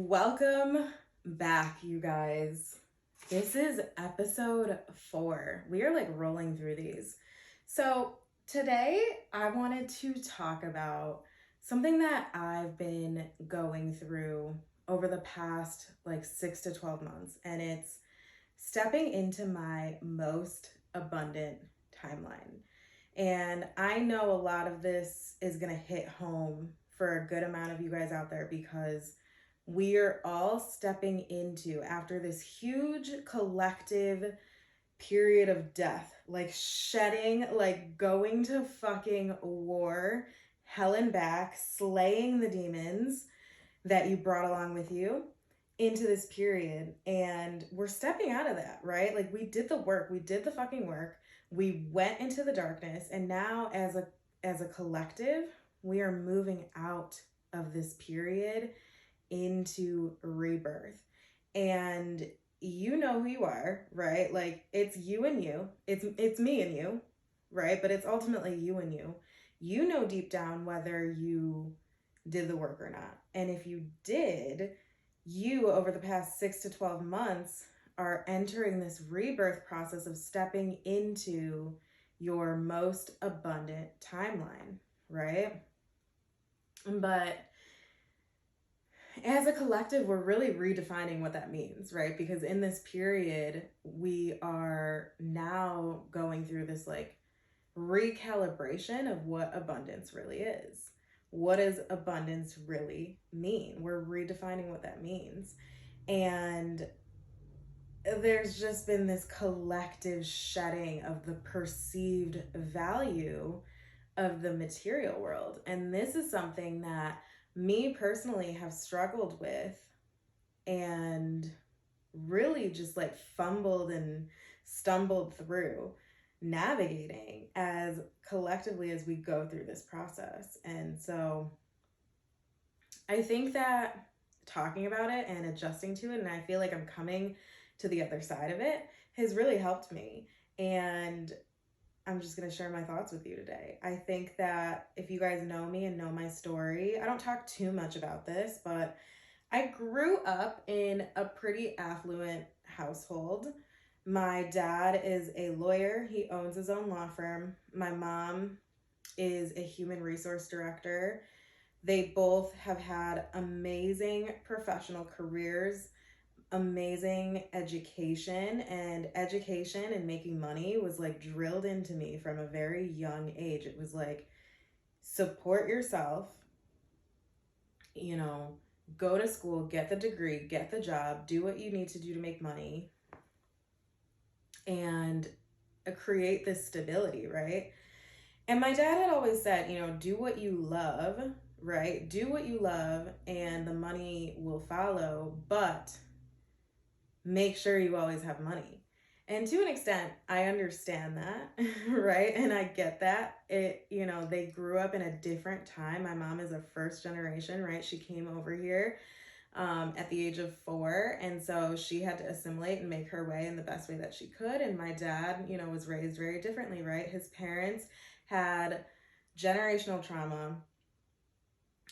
Welcome back, you guys. This is episode 4. We are like rolling through these. So, today I wanted to talk about something that I've been going through over the past like 6 to 12 months, and it's stepping into my most abundant timeline. And I know a lot of this is going to hit home for a good amount of you guys out there because we are all stepping into, after this huge collective period of death, like shedding, like going to fucking war, hell and back, slaying the demons that you brought along with you into this period. And we're stepping out of that, right? Like we did the work, we did the fucking work, we went into the darkness, and now as a collective, we are moving out of this period into rebirth. And you know who you are, right? Like it's you and you. It's me and you, right? But it's ultimately you and you. You know deep down whether you did the work or not. And if you did, you over the past 6 to 12 months are entering this rebirth process of stepping into your most abundant timeline, right? But as a collective, we're really redefining what that means, right? Because in this period, we are now going through this like recalibration of what abundance really is. What does abundance really mean? We're redefining what that means. And there's just been this collective shedding of the perceived value of the material world. And this is something that me personally have struggled with and really just like fumbled and stumbled through navigating as collectively as we go through this process. And so I think that talking about it and adjusting to it, and I feel like I'm coming to the other side of it, has really helped me. And I'm just going to share my thoughts with you today. I think that if you guys know me and know my story, I don't talk too much about this, but I grew up in a pretty affluent household. My dad is a lawyer. He owns his own law firm. My mom is a human resource director. They both have had amazing professional careers, amazing education, and education and making money was like drilled into me from a very young age. It was like, support yourself, go to school, get the degree, get the job, do what you need to do to make money, and create this stability, right? And my dad had always said, do what you love, right? Do what you love and the money will follow, but make sure you always have money. And to an extent, I understand that, right? And I get that. They grew up in a different time. My mom is a first generation, right? She came over here at the age of 4. And so she had to assimilate and make her way in the best way that she could. And my dad, was raised very differently, right? His parents had generational trauma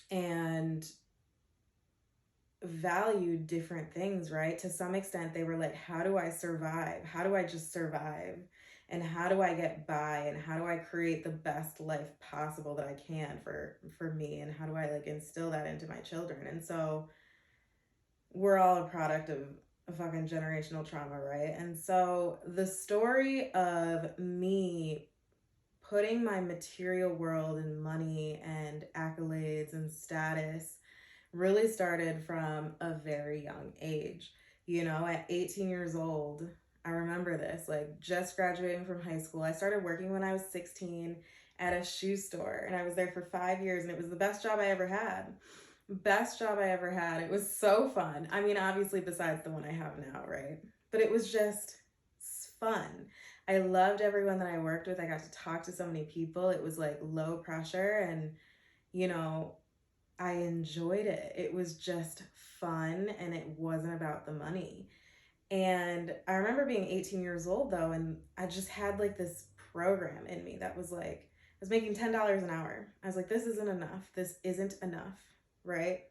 and valued different things, right? To some extent, they were like, how do I survive? How do I just survive? And how do I get by? And how do I create the best life possible that I can for me? And how do I like instill that into my children? And so we're all a product of a fucking generational trauma, right? And so the story of me putting my material world and money and accolades and status really started from a very young age. At 18 years old, I remember this, like just graduating from high school. I started working when I was 16 at a shoe store, and I was there for 5 years, and it was the best job I ever had. Best job I ever had. It was so fun. I mean, obviously besides the one I have now, right? But it was just fun. I loved everyone that I worked with. I got to talk to so many people. It was like low pressure, and I enjoyed it. It was just fun, and it wasn't about the money. And I remember being 18 years old though, and I just had like this program in me that was like, I was making $10 an hour. I was like, this isn't enough. This isn't enough, right?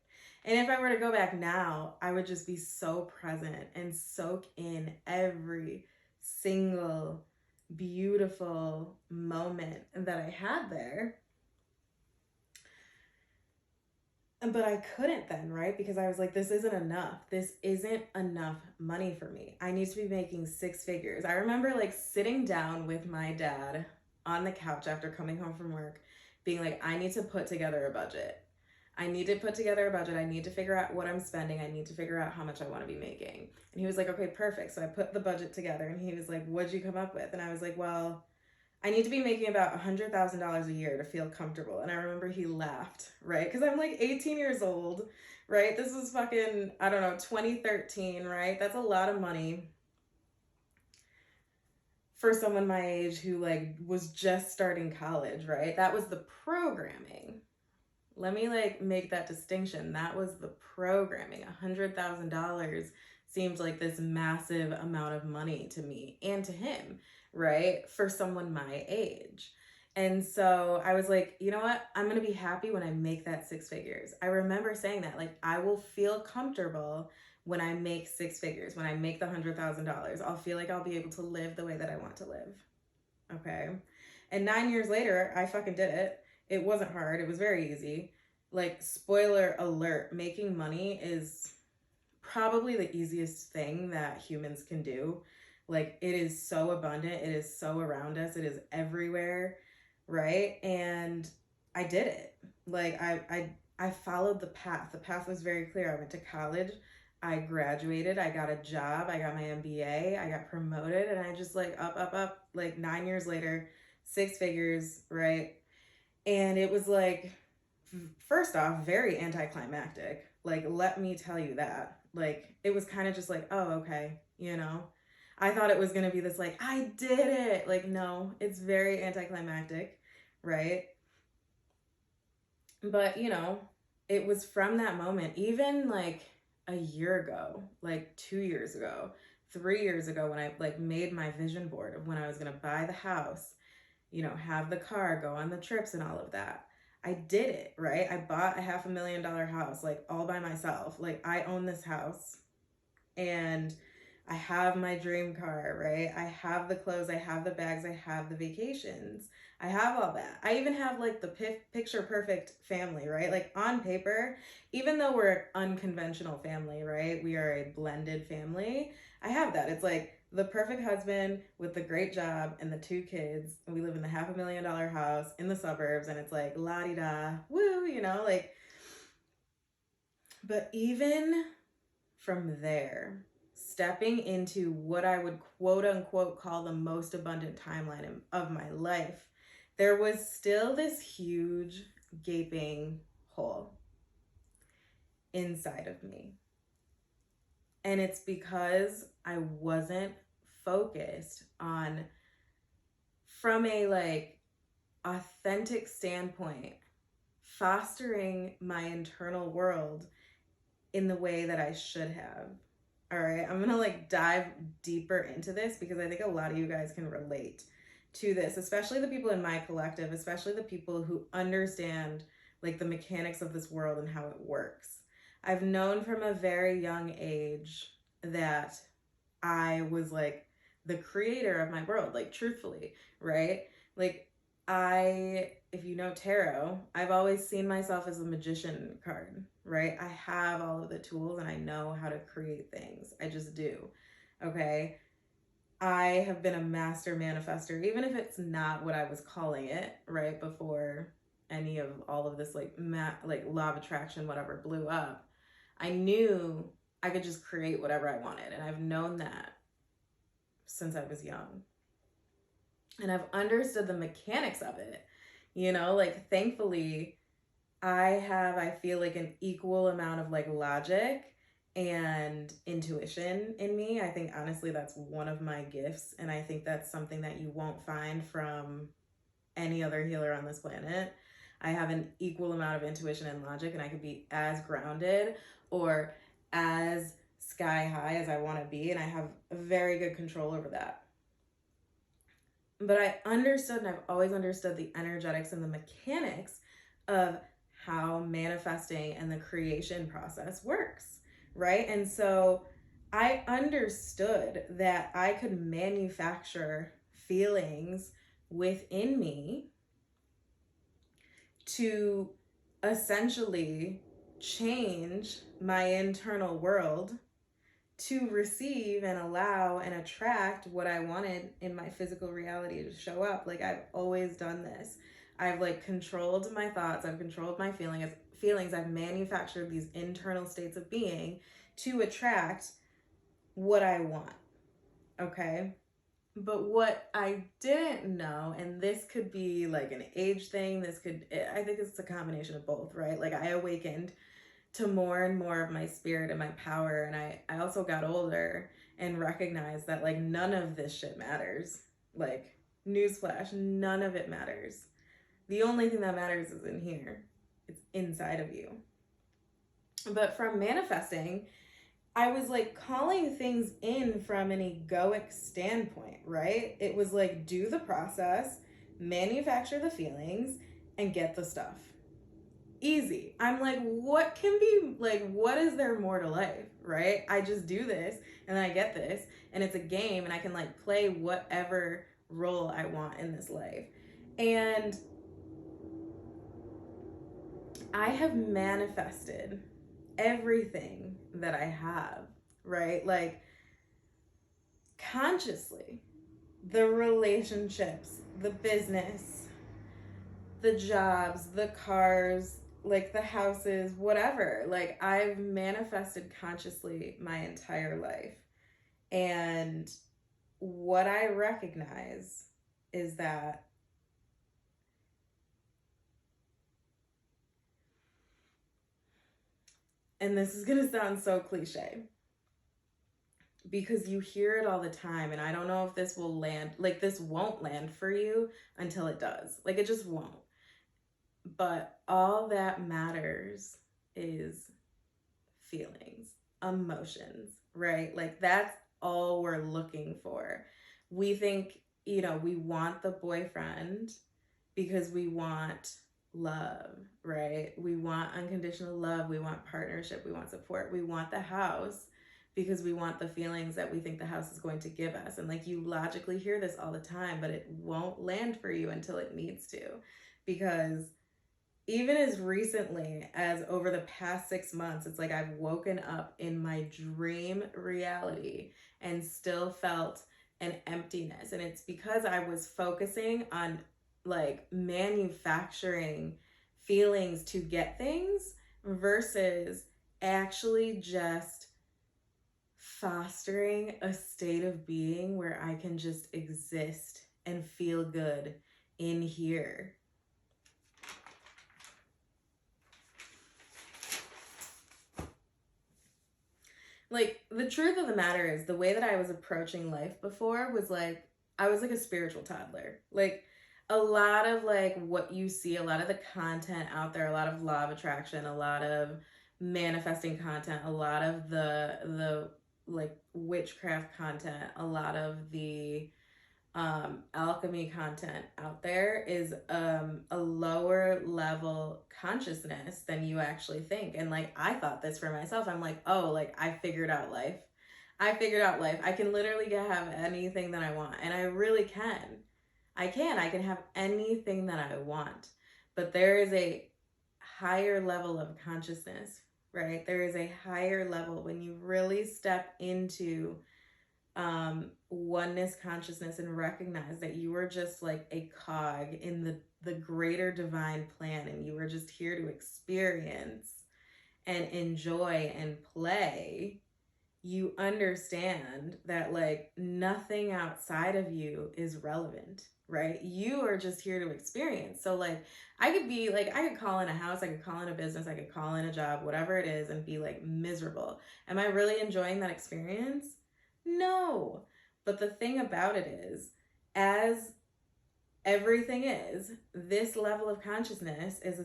And if I were to go back now, I would just be so present and soak in every single beautiful moment that I had there. But I couldn't then, right? Because I was like, this isn't enough. This isn't enough money for me. I need to be making six figures. I remember like sitting down with my dad on the couch after coming home from work, being like, I need to put together a budget. I need to put together a budget. I need to figure out what I'm spending. I need to figure out how much I want to be making. And he was like, okay, perfect. So I put the budget together and he was like, what'd you come up with? And I was like, well, I need to be making about $100,000 a year to feel comfortable. And I remember he laughed, right? Because I'm like 18 years old, right? This was fucking, I don't know, 2013, right? That's a lot of money for someone my age who like was just starting college, right? That was the programming. Let me like make that distinction. That was the programming. $100,000 seemed like this massive amount of money to me and to him, right? For someone my age. And so I was like, you know what? I'm going to be happy when I make that six figures. I remember saying that, like, I will feel comfortable when I make six figures, when I make the $100,000. I'll feel like I'll be able to live the way that I want to live. Okay. And 9 years later, I fucking did it. It wasn't hard. It was very easy. Like, spoiler alert, making money is probably the easiest thing that humans can do. Like, it is so abundant. It is so around us. It is everywhere, right? And I did it. Like, I followed the path. The path was very clear. I went to college. I graduated. I got a job. I got my MBA. I got promoted. And I just like up. Like 9 years later, six figures, right? And it was like, first off, very anticlimactic. Like, let me tell you that. Like, it was kind of just like, oh, okay, you know? I thought it was going to be this, like, I did it. Like, no, it's very anticlimactic, right? But, you know, it was from that moment, even like a year ago, like 2 years ago, 3 years ago, when I like made my vision board of when I was going to buy the house, you know, have the car, go on the trips and all of that. I did it, right? I bought a $500,000 house, like all by myself. Like, I own this house and I have my dream car, right? I have the clothes, I have the bags, I have the vacations. I have all that. I even have like the picture perfect family, right? Like on paper, even though we're an unconventional family, right? We are a blended family. I have that. It's like the perfect husband with the great job and the two kids. And we live in the $500,000 house in the suburbs and it's like la-di-da, woo, you know, like, but even from there, stepping into what I would quote unquote call the most abundant timeline of my life, there was still this huge gaping hole inside of me. And it's because I wasn't focused on, from a like authentic standpoint, fostering my internal world in the way that I should have. All right, I'm gonna like dive deeper into this because I think a lot of you guys can relate to this, especially the people in my collective, especially the people who understand like the mechanics of this world and how it works. I've known from a very young age that I was like the creator of my world, like truthfully, right? Like, if you know tarot, I've always seen myself as a magician card, right? I have all of the tools and I know how to create things. I just do. Okay. I have been a master manifester, even if it's not what I was calling it, right? Before any of all of this, like, like law of attraction, whatever blew up. I knew I could just create whatever I wanted. And I've known that since I was young. And I've understood the mechanics of it. You know, like, thankfully, I feel like an equal amount of like logic and intuition in me. I think honestly that's one of my gifts. And I think that's something that you won't find from any other healer on this planet. I have an equal amount of intuition and logic, and I could be as grounded or as sky high as I want to be. And I have very good control over that. But I understood, and I've always understood the energetics and the mechanics of how manifesting and the creation process works, right? And so I understood that I could manufacture feelings within me to essentially change my internal world to receive and allow and attract what I wanted in my physical reality to show up. Like, I've always done this. I've like controlled my thoughts, I've controlled my feelings, I've manufactured these internal states of being to attract what I want. Okay? But what I didn't know, and this could be like an age thing, I think it's a combination of both, right? Like, I awakened to more and more of my spirit and my power, and I also got older and recognized that like none of this shit matters. Like, newsflash, none of it matters. The only thing that matters is in here. It's inside of you. But from manifesting, I was like calling things in from an egoic standpoint, right? It was like, do the process, manufacture the feelings, and get the stuff. Easy. I'm like, what can be like, what is there more to life, right? I just do this and then I get this, and it's a game, and I can like play whatever role I want in this life. And I have manifested everything that I have, right? Like, consciously, the relationships, the business, the jobs, the cars, like the houses, whatever. Like, I've manifested consciously my entire life. And what I recognize is that and this is going to sound so cliche because you hear it all the time, and I don't know if this will land, like, this won't land for you until it does. Like, it just won't. But all that matters is feelings, emotions, right? Like, that's all we're looking for. We think, we want the boyfriend because we want love, right? We want unconditional love. We want partnership. We want support. We want the house because we want the feelings that we think the house is going to give us. And like, you logically hear this all the time, but it won't land for you until it needs to. Because even as recently as over the past 6 months, it's like I've woken up in my dream reality and still felt an emptiness. And it's because I was focusing on like manufacturing feelings to get things versus actually just fostering a state of being where I can just exist and feel good in here. Like, the truth of the matter is, the way that I was approaching life before was like, I was like a spiritual toddler. Like, a lot of like what you see, a lot of the content out there, a lot of law of attraction, a lot of manifesting content, a lot of the like witchcraft content, a lot of the alchemy content out there is a lower level consciousness than you actually think. And like, I thought this for myself. I'm like, oh, like, I figured out life. I figured out life. I can literally have anything that I want, and I really can. I can have anything that I want. But there is a higher level of consciousness, right? There is a higher level when you really step into oneness consciousness and recognize that you are just like a cog in the greater divine plan, and you are just here to experience and enjoy and play. You understand that like nothing outside of you is relevant, right? You are just here to experience. So like, I could call in a house, I could call in a business, I could call in a job, whatever it is, and be like miserable. Am I really enjoying that experience? No. But the thing about it is, as everything is, this level of consciousness is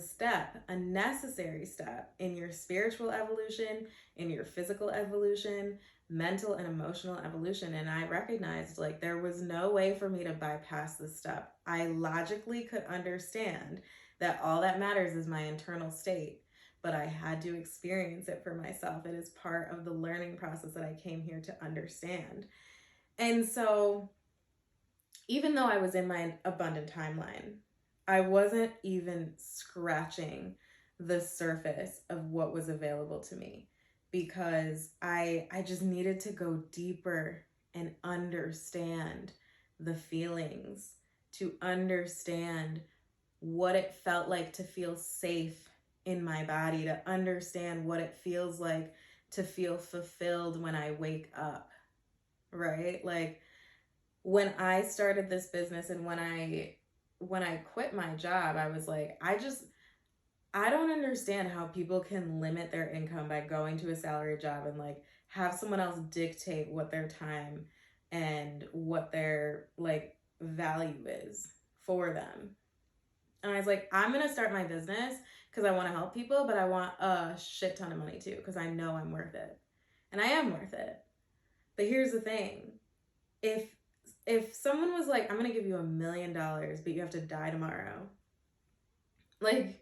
a necessary step in your spiritual evolution, in your physical evolution, mental and emotional evolution. And I recognized like there was no way for me to bypass this step. I logically could understand that all that matters is my internal state. But I had to experience it for myself. It is part of the learning process that I came here to understand. And so, even though I was in my abundant timeline, I wasn't even scratching the surface of what was available to me, because I just needed to go deeper and understand the feelings, to understand what it felt like to feel safe in my body, to understand what it feels like to feel fulfilled when I wake up, right? Like, when I started this business and when I quit my job, I was like, I don't understand how people can limit their income by going to a salary job and like have someone else dictate what their time and what their like value is for them. And I was like, I'm going to start my business because I want to help people, but I want a shit ton of money too, because I know I'm worth it. And I am worth it. But here's the thing. If someone was like, I'm going to give you $1 million, but you have to die tomorrow, like,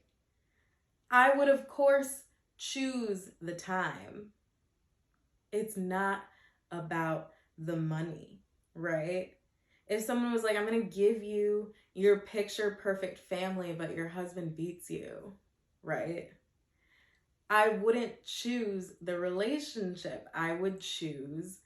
I would, of course, choose the time. It's not about the money, right? If someone was like, I'm going to give you your picture perfect family, but your husband beats you, right? I wouldn't choose the relationship. I would choose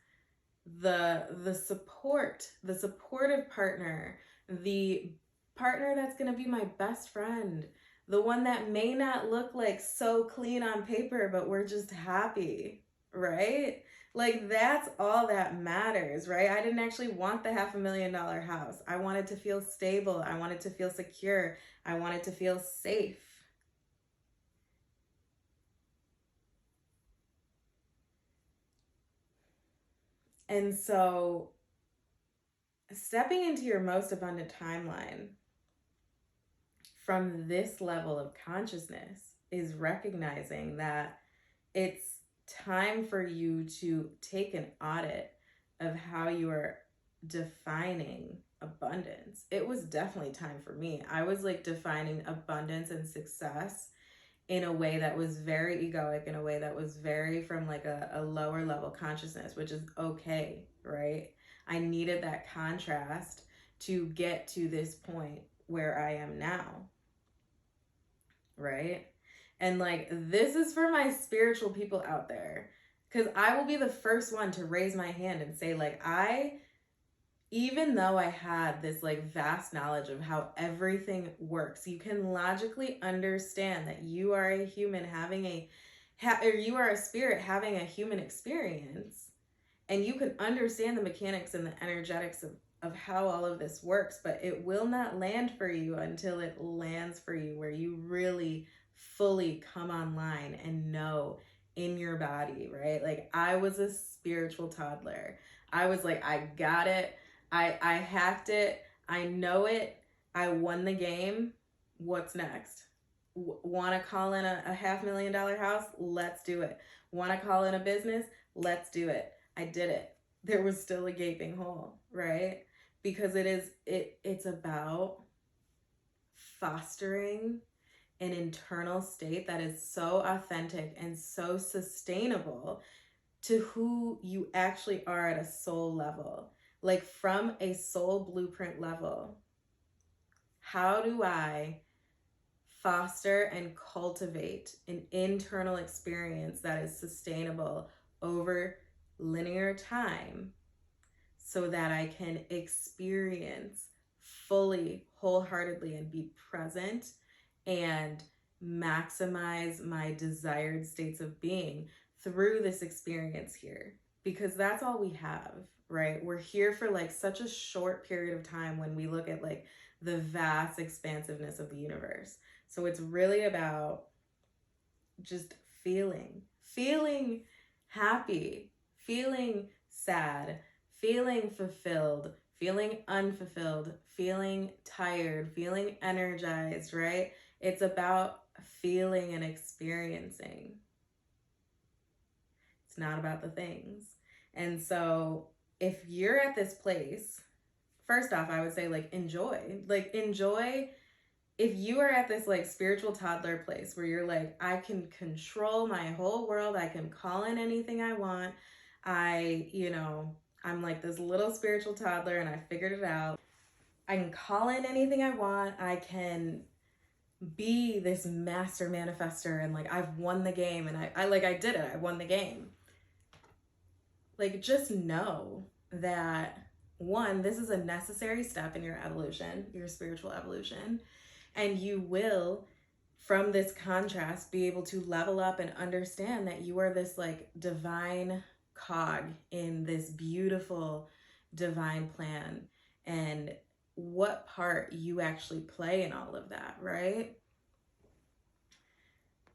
the support, the supportive partner, the partner that's going to be my best friend, the one that may not look like so clean on paper, but we're just happy, right? Like, that's all that matters, right? I didn't actually want the $500,000 house. I wanted to feel stable. I wanted to feel secure. I wanted to feel safe. And so, stepping into your most abundant timeline from this level of consciousness is recognizing that it's time for you to take an audit of how you are defining abundance. It was definitely time for me. I was like defining abundance and success in a way that was very egoic, in a way that was very from like a lower level consciousness, which is okay, right? I needed that contrast to get to this point where I am now, right? And like, this is for my spiritual people out there, because I will be the first one to raise my hand and say, like, even though I had this like vast knowledge of how everything works, you can logically understand that you are a human having or you are a spirit having a human experience, and you can understand the mechanics and the energetics of how all of this works, but it will not land for you until it lands for you where you really fully come online and know in your body, right? Like, I was a spiritual toddler. I was like, I got it. I hacked it. I know it. I won the game. What's next? Want to call in a $500,000 house? Let's do it. Want to call in a business? Let's do it. I did it. There was still a gaping hole, right? Because it's about fostering an internal state that is so authentic and so sustainable to who you actually are at a soul level. Like, from a soul blueprint level, how do I foster and cultivate an internal experience that is sustainable over linear time so that I can experience fully, wholeheartedly, and be present and maximize my desired states of being through this experience here? Because that's all we have, right? We're here for like such a short period of time when we look at like the vast expansiveness of the universe. So it's really about just feeling happy, feeling sad, feeling fulfilled, feeling unfulfilled, feeling tired, feeling energized, right? It's about feeling and experiencing. It's not about the things. And so if you're at this place, first off, I would say like enjoy if you are at this like spiritual toddler place where you're like, I can control my whole world, I can call in anything I want, I'm like this little spiritual toddler and I figured it out. I can call in anything I want, I can be this master manifester, and like I've won the game, and I did it, I won the game. Like, just know that, one, this is a necessary step in your evolution, your spiritual evolution, and you will, from this contrast, be able to level up and understand that you are this like divine cog in this beautiful divine plan, and what part you actually play in all of that, right?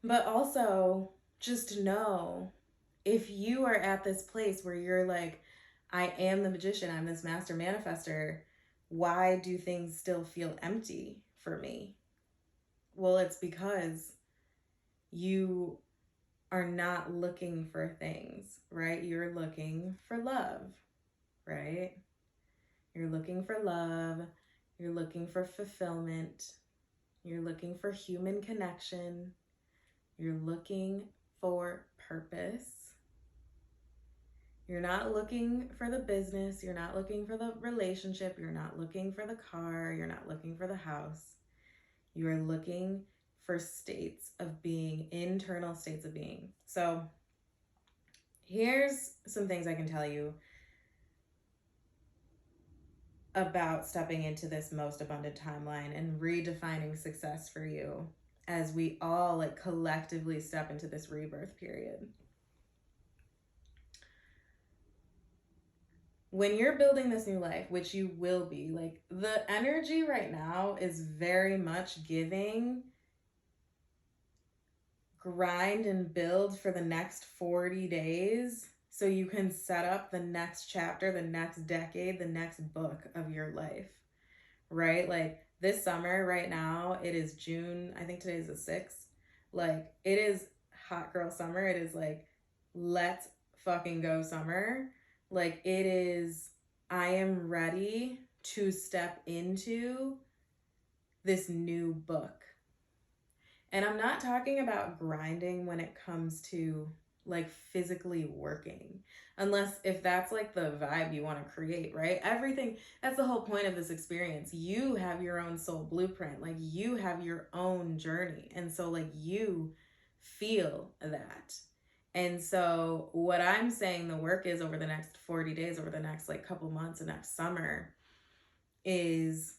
But also, just know, if you are at this place where you're like, I am the magician, I'm this master manifester, why do things still feel empty for me? Well, it's because you are not looking for things, right? You're looking for love, right? You're looking for love. You're looking for fulfillment. You're looking for human connection. You're looking for purpose. You're not looking for the business. You're not looking for the relationship. You're not looking for the car. You're not looking for the house. You are looking for states of being, internal states of being. So here's some things I can tell you about stepping into this most abundant timeline and redefining success for you as we all like collectively step into this rebirth period. When you're building this new life, which you will be, like the energy right now is very much giving grind and build for the next 40 days so you can set up the next chapter, the next decade, the next book of your life, right? Like this summer right now, it is June, I think today is the 6th. Like it is hot girl summer. It is like, let's fucking go summer. Like it is, I am ready to step into this new book. And I'm not talking about grinding when it comes to like physically working, unless if that's like the vibe you want to create, right? Everything, that's the whole point of this experience. You have your own soul blueprint, like you have your own journey. And so like you feel that. And so what I'm saying the work is over the next 40 days, over the next like couple months, the next summer, is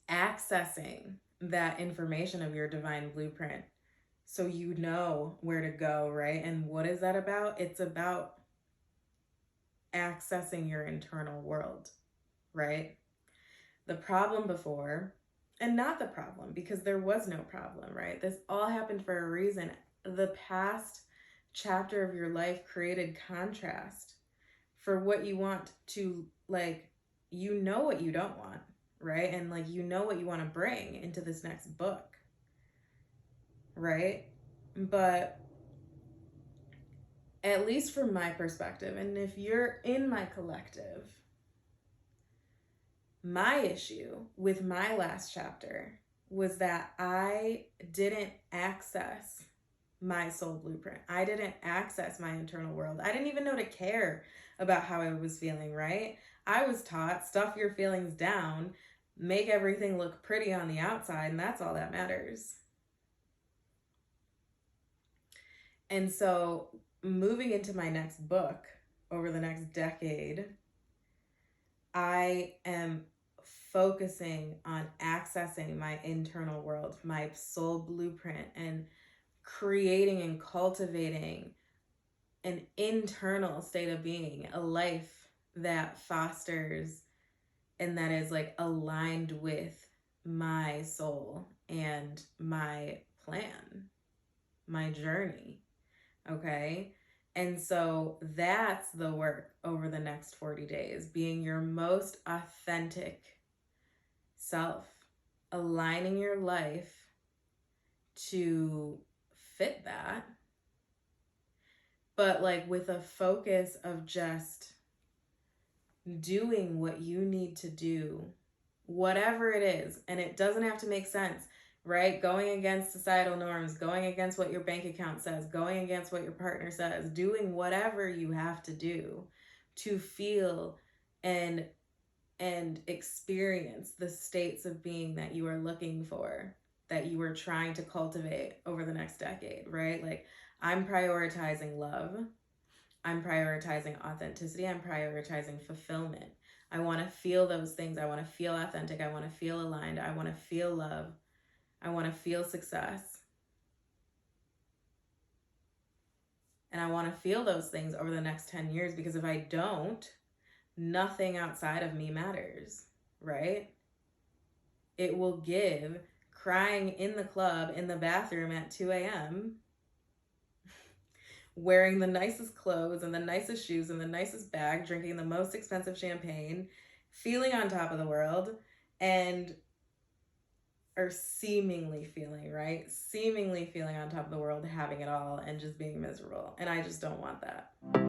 accessing that information of your divine blueprint so you know where to go, right? And what is that about? It's about accessing your internal world, right? The problem before, and not the problem because there was no problem, right? This all happened for a reason. The past chapter of your life created contrast for what you want to, like, you know what you don't want, right? And like you know what you want to bring into this next book, right? But at least from my perspective, and if you're in my collective, my issue with my last chapter was that I didn't access my soul blueprint. I didn't access my internal world. I didn't even know to care about how I was feeling, right? I was taught, stuff your feelings down, make everything look pretty on the outside, and that's all that matters. And so moving into my next book over the next decade, I am focusing on accessing my internal world, my soul blueprint, and creating and cultivating an internal state of being, a life that fosters and that is like aligned with my soul and my plan, my journey. Okay. And so that's the work over the next 40 days, being your most authentic self, aligning your life to fit that, but like with a focus of just doing what you need to do whatever it is. And it doesn't have to make sense, right? Going against societal norms, going against what your bank account says, going against what your partner says, doing whatever you have to do to feel and experience the states of being that you are looking for, that you are trying to cultivate over the next decade, right? Like, I'm prioritizing love. I'm prioritizing authenticity. I'm prioritizing fulfillment. I want to feel those things. I want to feel authentic. I want to feel aligned. I want to feel love. I want to feel success. And I want to feel those things over the next 10 years, because if I don't, nothing outside of me matters, right? It will give crying in the club, in the bathroom at 2 a.m., wearing the nicest clothes and the nicest shoes and the nicest bag, drinking the most expensive champagne, feeling on top of the world, and or seemingly feeling, right? Seemingly feeling on top of the world, having it all, and just being miserable. And I just don't want that.